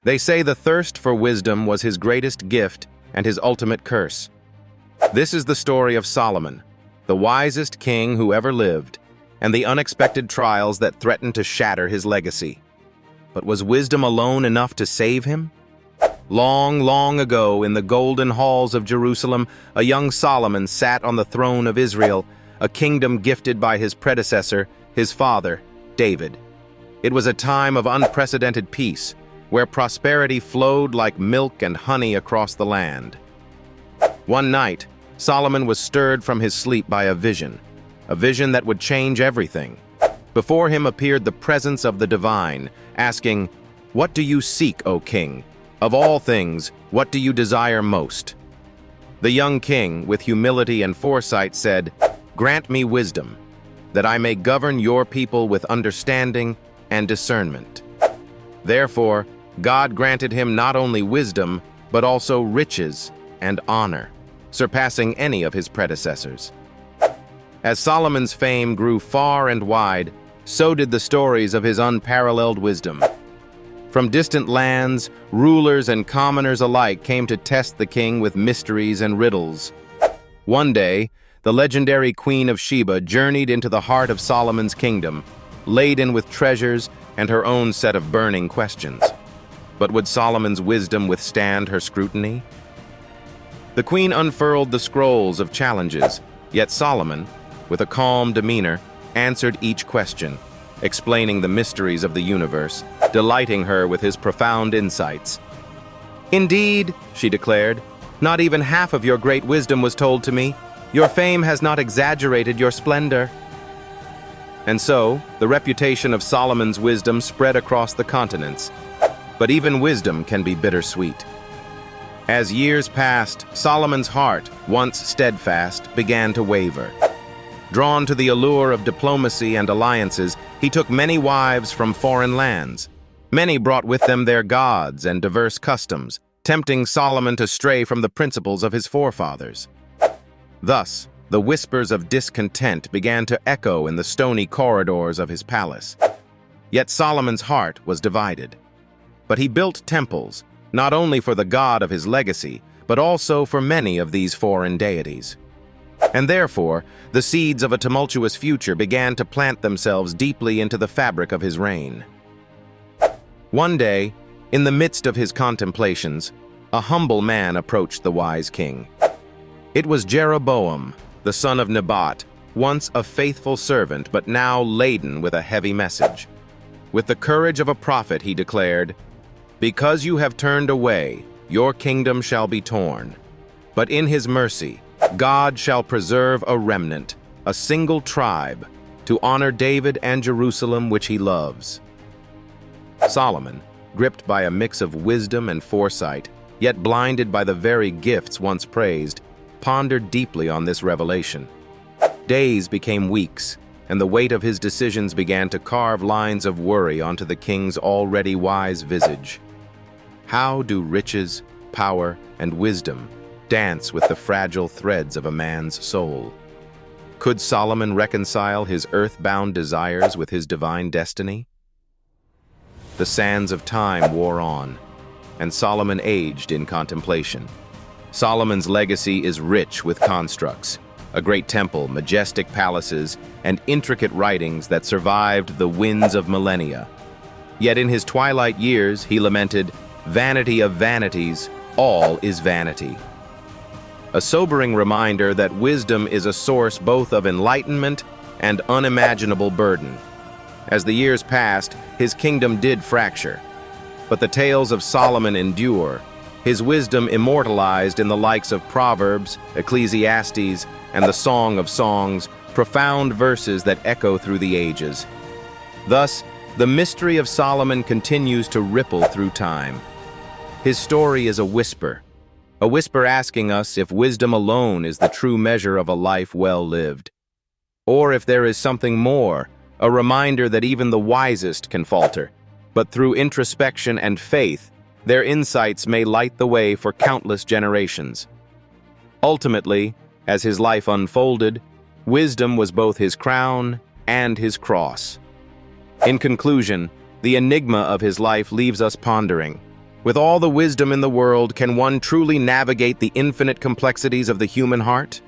They say the thirst for wisdom was his greatest gift and his ultimate curse. This is the story of Solomon, the wisest king who ever lived, and the unexpected trials that threatened to shatter his legacy. But was wisdom alone enough to save him? Long, long ago, in the golden halls of Jerusalem, a young Solomon sat on the throne of Israel, a kingdom gifted by his predecessor, his father, David. It was a time of unprecedented peace, where prosperity flowed like milk and honey across the land. One night, Solomon was stirred from his sleep by a vision that would change everything. Before him appeared the presence of the divine, asking, "What do you seek, O king? Of all things, what do you desire most?" The young king, with humility and foresight, said, "Grant me wisdom, that I may govern your people with understanding and discernment." Therefore, God granted him not only wisdom, but also riches and honor, surpassing any of his predecessors. As Solomon's fame grew far and wide, so did the stories of his unparalleled wisdom. From distant lands, rulers and commoners alike came to test the king with mysteries and riddles. One day, the legendary Queen of Sheba journeyed into the heart of Solomon's kingdom, laden with treasures and her own set of burning questions. But would Solomon's wisdom withstand her scrutiny? The queen unfurled the scrolls of challenges, yet Solomon, with a calm demeanor, answered each question, explaining the mysteries of the universe, delighting her with his profound insights. "Indeed," she declared, "not even half of your great wisdom was told to me. Your fame has not exaggerated your splendor." And so, the reputation of Solomon's wisdom spread across the continents. But even wisdom can be bittersweet. As years passed, Solomon's heart, once steadfast, began to waver. Drawn to the allure of diplomacy and alliances, he took many wives from foreign lands. Many brought with them their gods and diverse customs, tempting Solomon to stray from the principles of his forefathers. Thus, the whispers of discontent began to echo in the stony corridors of his palace. Yet Solomon's heart was divided. But he built temples, not only for the God of his legacy, but also for many of these foreign deities. And therefore, the seeds of a tumultuous future began to plant themselves deeply into the fabric of his reign. One day, in the midst of his contemplations, a humble man approached the wise king. It was Jeroboam, the son of Nebat, once a faithful servant, but now laden with a heavy message. With the courage of a prophet, he declared, "Because you have turned away, your kingdom shall be torn. But in his mercy, God shall preserve a remnant, a single tribe, to honor David and Jerusalem, which he loves." Solomon, gripped by a mix of wisdom and foresight, yet blinded by the very gifts once praised, pondered deeply on this revelation. Days became weeks, and the weight of his decisions began to carve lines of worry onto the king's already wise visage. How do riches, power, and wisdom dance with the fragile threads of a man's soul? Could Solomon reconcile his earth-bound desires with his divine destiny? The sands of time wore on, and Solomon aged in contemplation. Solomon's legacy is rich with constructs, a great temple, majestic palaces, and intricate writings that survived the winds of millennia. Yet in his twilight years, he lamented, "Vanity of vanities, all is vanity." A sobering reminder that wisdom is a source both of enlightenment and unimaginable burden. As the years passed, his kingdom did fracture. But the tales of Solomon endure, his wisdom immortalized in the likes of Proverbs, Ecclesiastes, and the Song of Songs, profound verses that echo through the ages. Thus, the mystery of Solomon continues to ripple through time. His story is a whisper asking us if wisdom alone is the true measure of a life well lived. Or if there is something more, a reminder that even the wisest can falter, but through introspection and faith, their insights may light the way for countless generations. Ultimately, as his life unfolded, wisdom was both his crown and his cross. In conclusion, the enigma of his life leaves us pondering. With all the wisdom in the world, can one truly navigate the infinite complexities of the human heart?